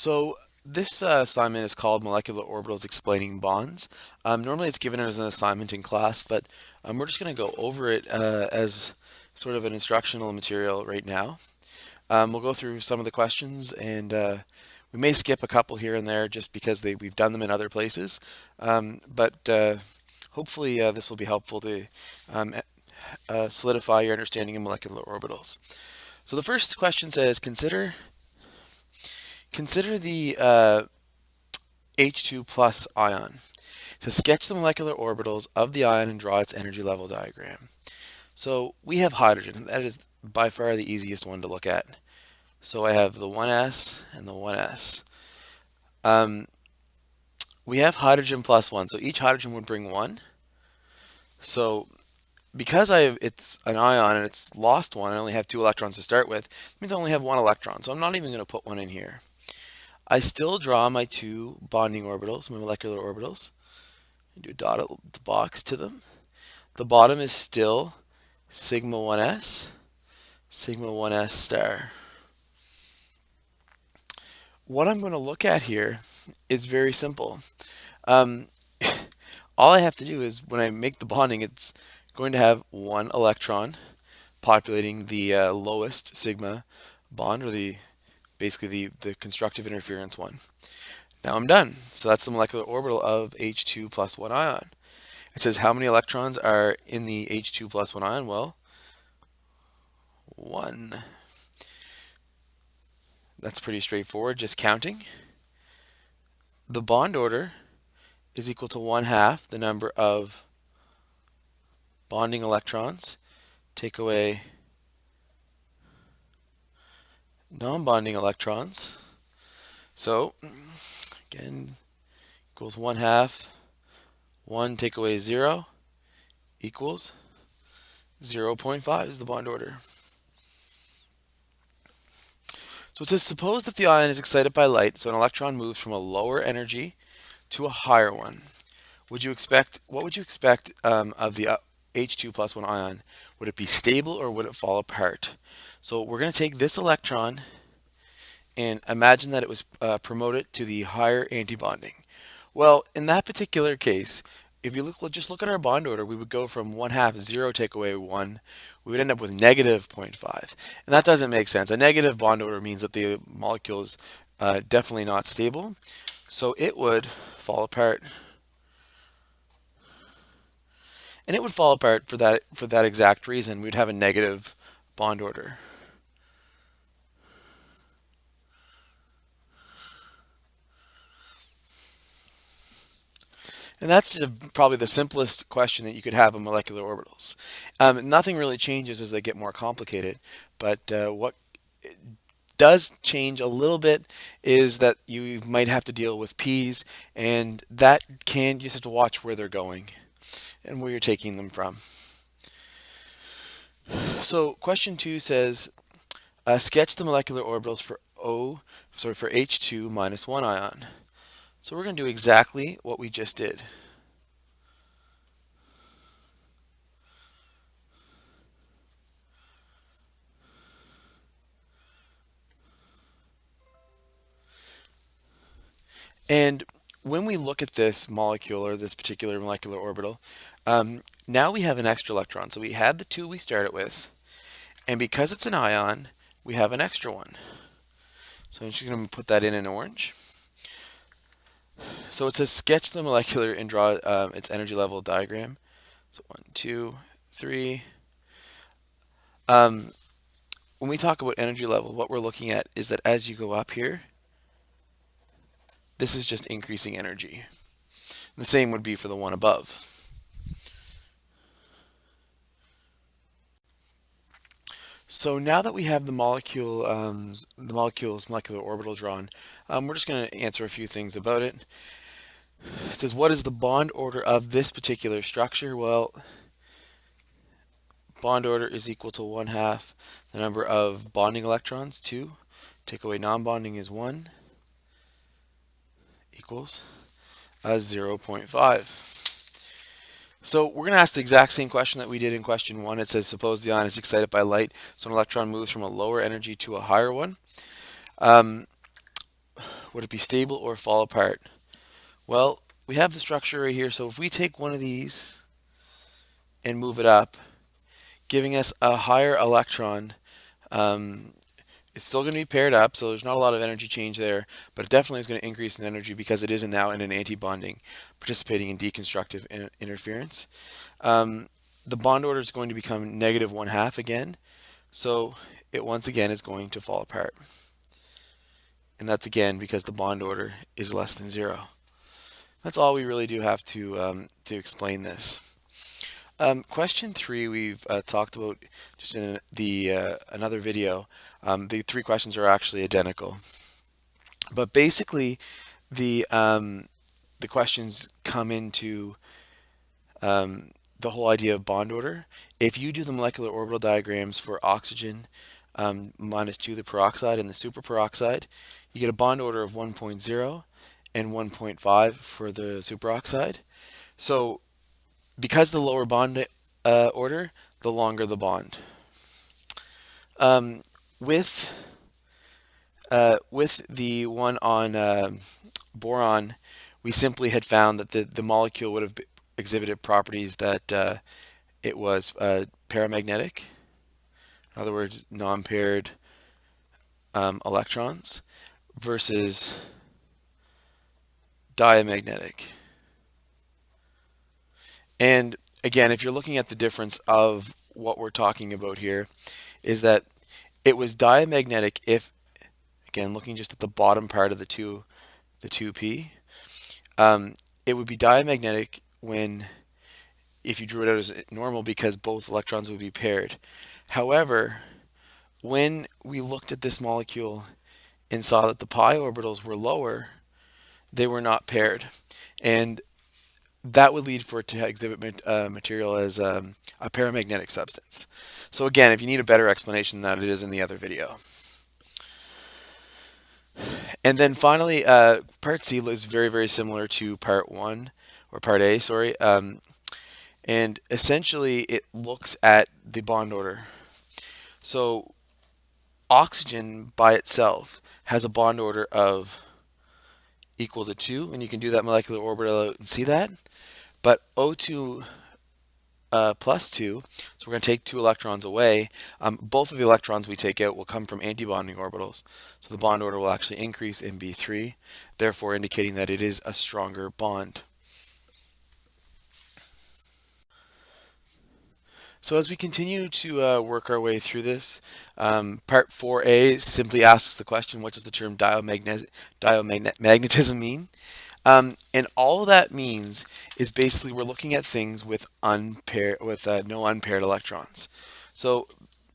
So this assignment is called Molecular Orbitals Explaining Bonds. Normally it's given as an assignment in class, but we're just going to go over it as sort of an instructional material right now. We'll go through some of the questions and we may skip a couple here and there just because we've done them in other places. But hopefully this will be helpful to solidify your understanding of molecular orbitals. So the first question says, consider the H2 plus ion. To sketch the molecular orbitals of the ion and draw its energy level diagram. So we have hydrogen. That is by far the easiest one to look at. So I have the 1s and the 1s. We have hydrogen plus 1, so each hydrogen would bring 1. So because it's an ion and it's lost 1, I only have 2 electrons to start with, it means I only have 1 electron, so I'm not even going to put 1 in here. I still draw my 2 bonding orbitals, my molecular orbitals. I do a dotted box to them. The bottom is still sigma 1s, sigma 1s star. What I'm going to look at here is very simple. All I have to do is when I make the bonding, it's going to have 1 electron populating the lowest sigma bond, or basically the constructive interference one. Now I'm done. So that's the molecular orbital of H2 plus 1 ion. It says how many electrons are in the H2 plus 1 ion? Well, 1. That's pretty straightforward, just counting. The bond order is equal to 1/2 the number of bonding electrons. Take away non-bonding electrons. So, again, equals 1/2. 1 take away 0 equals 0.5 is the bond order. So it says, suppose that the ion is excited by light, so an electron moves from a lower energy to a higher one. What would you expect of the H2 plus 1 ion? Would it be stable or would it fall apart? So we're going to take this electron and imagine that it was promoted to the higher antibonding. Well, in that particular case, if you just look at our bond order, we would go from 1/2, 0 take away 1. We would end up with negative 0.5. And that doesn't make sense. A negative bond order means that the molecule is definitely not stable. So it would fall apart. And it would fall apart for that exact reason. We'd have a negative bond order. And that's probably the simplest question that you could have on molecular orbitals. Nothing really changes as they get more complicated, but what does change a little bit is that you might have to deal with p's, and you just have to watch where they're going and where you're taking them from. So question 2 says, sketch the molecular orbitals for H2 minus 1 ion. So we're going to do exactly what we just did. And when we look at this molecule, or this particular molecular orbital, now we have an extra electron. So we had the 2 we started with, and because it's an ion, we have an extra one. So I'm just going to put that in orange. So it says sketch the molecular and draw its energy level diagram. So 1, 2, 3. When we talk about energy level, what we're looking at is that as you go up here, this is just increasing energy. The same would be for the one above. So now that we have the molecule's molecular orbital drawn, we're just going to answer a few things about it. It says, what is the bond order of this particular structure? Well, bond order is equal to 1/2 the number of bonding electrons, 2. Take away non-bonding is 1, equals 0.5. So we're going to ask the exact same question that we did in question 1. It says, suppose the ion is excited by light, so an electron moves from a lower energy to a higher one. would it be stable or fall apart? Well, we have the structure right here, so if we take one of these and move it up, giving us a higher electron, um, it's still going to be paired up, so there's not a lot of energy change there, but it definitely is going to increase in energy because it is now in an anti-bonding, participating in deconstructive interference. The bond order is going to become negative 1/2 again, so it once again is going to fall apart. And that's again because the bond order is less than 0. That's all we really do have to explain this. Question 3 we've talked about just in another video. The 3 questions are actually identical, but basically the questions come into the whole idea of bond order. If you do the molecular orbital diagrams for oxygen -2, the peroxide, and the superperoxide, you get a bond order of 1.0 and 1.5 for the superoxide. So because the lower bond order, the longer the bond. With the one on boron, we simply had found that the molecule would have exhibited properties that it was paramagnetic, in other words, non-paired electrons, versus diamagnetic. And again, if you're looking at the difference of what we're talking about here, is that it was diamagnetic if, again, looking just at the bottom part of the 2p, it would be diamagnetic when, if you drew it out as normal, because both electrons would be paired. However, when we looked at this molecule and saw that the pi orbitals were lower, they were not paired. And that would lead for it to exhibit material as a paramagnetic substance. So again, if you need a better explanation than that, it is in the other video. And then finally, part C is very, very similar to part 1, or part A, sorry. And essentially, it looks at the bond order. So oxygen by itself has a bond order of equal to 2, and you can do that molecular orbital out and see that. But O2 plus 2, so we're going to take 2 electrons away. Both of the electrons we take out will come from antibonding orbitals. So the bond order will actually increase and be 3, therefore indicating that it is a stronger bond. So as we continue to work our way through this, part 4a simply asks the question, what does the term diamagnetism mean? And all that means is basically we're looking at things with no unpaired electrons. So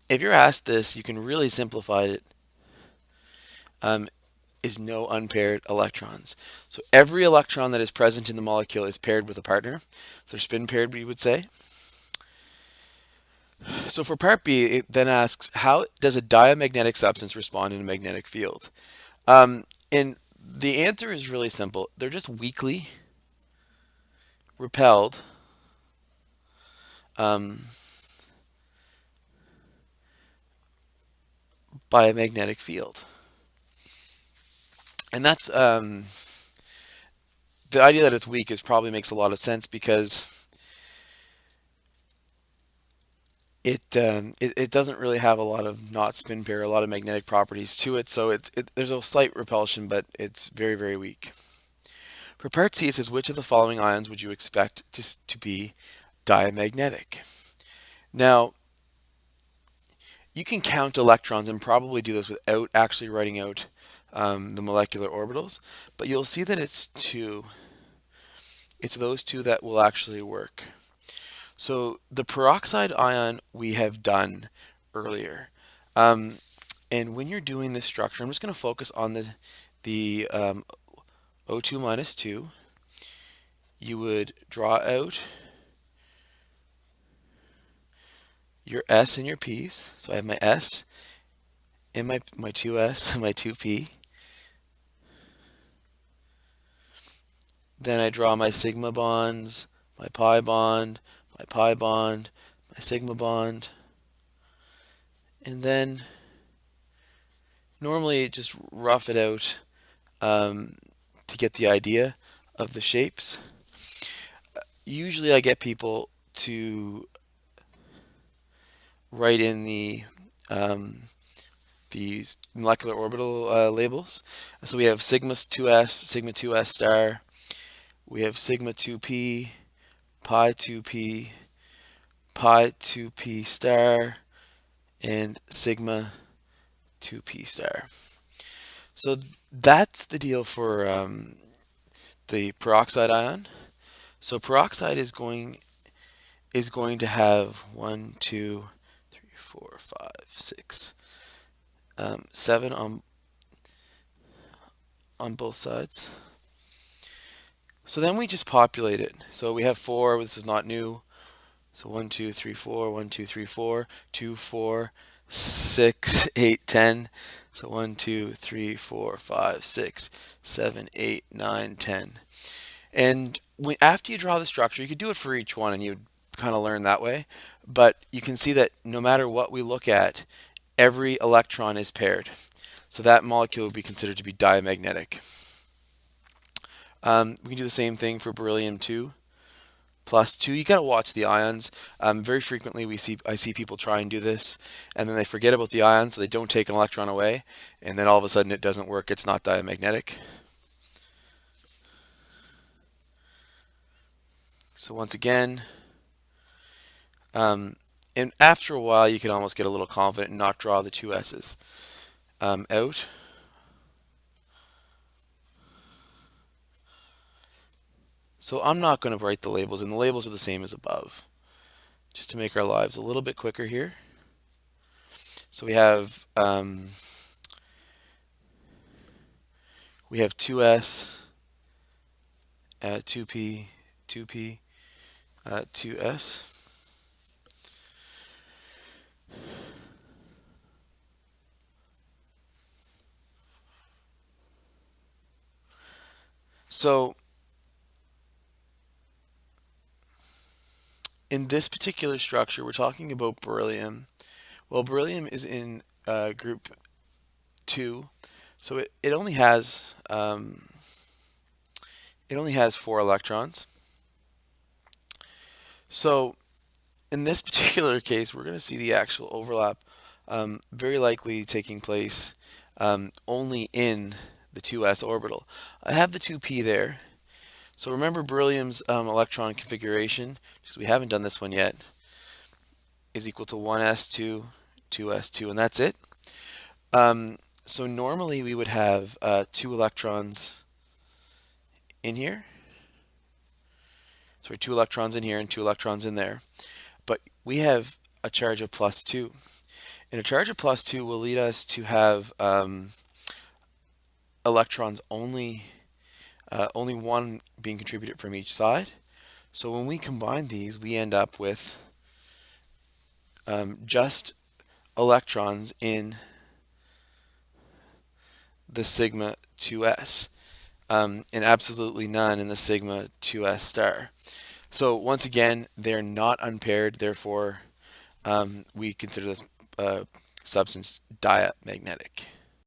if you're asked this, you can really simplify it. Is no unpaired electrons. So every electron that is present in the molecule is paired with a partner. So they're spin paired, we would say. So for part B, it then asks, how does a diamagnetic substance respond in a magnetic field? And the answer is really simple. They're just weakly repelled by a magnetic field. And that's the idea that it's weak probably makes a lot of sense because it doesn't really have a lot of not spin pair, a lot of magnetic properties to it, so there's a slight repulsion, but it's very, very weak. For part C, it says, which of the following ions would you expect to be diamagnetic? Now, you can count electrons and probably do this without actually writing out the molecular orbitals, but you'll see that it's 2. It's those 2 that will actually work. So the peroxide ion we have done earlier. And when you're doing this structure, I'm just going to focus on the O2 minus 2. You would draw out your S and your P's. So I have my S and my 2S and my 2P. Then I draw my sigma bonds, my pi bond, my pi bond, my sigma bond, and then normally just rough it out to get the idea of the shapes. Usually I get people to write in um, these molecular orbital labels. So we have sigma 2s, sigma 2s star, we have sigma 2p, pi 2p, pi 2p star, and sigma 2p star. So that's the deal for the peroxide ion. So peroxide is going to have 1, 2, 3, 4, 5, 6, 7 on both sides. So then we just populate it. So we have 4. This is not new. So 1, 2, 3, 4. 1, 2, 3, 4. 2, 4, 6, 8, 10. So 1, 2, 3, 4, 5, 6, 7, 8, 9, 10. And after you draw the structure, you could do it for each one and you'd kind of learn that way. But you can see that no matter what we look at, every electron is paired. So that molecule would be considered to be diamagnetic. We can do the same thing for beryllium 2 plus 2. You got to watch the ions. Very frequently I see people try and do this, and then they forget about the ions, so they don't take an electron away, and then all of a sudden it doesn't work. It's not diamagnetic. So once again, and after a while you can almost get a little confident and not draw the two S's out. So I'm not going to write the labels, and the labels are the same as above, just to make our lives a little bit quicker here. So we have 2s, 2p, 2p, 2s. So in this particular structure, we're talking about beryllium. Well, beryllium is in group 2, so it only has 4 electrons. So in this particular case, we're going to see the actual overlap very likely taking place only in the 2s orbital. I have the 2p there. So remember beryllium's electron configuration, because we haven't done this one yet, is equal to 1s2, 2s2, and that's it. So normally we would have 2 electrons in here. So 2 electrons in here and 2 electrons in there. But we have a charge of +2. And a charge of +2 will lead us to have electrons only one being contributed from each side. So when we combine these, we end up with just electrons in the sigma 2s and absolutely none in the sigma 2s star. So once again, they're not unpaired, therefore we consider this substance diamagnetic.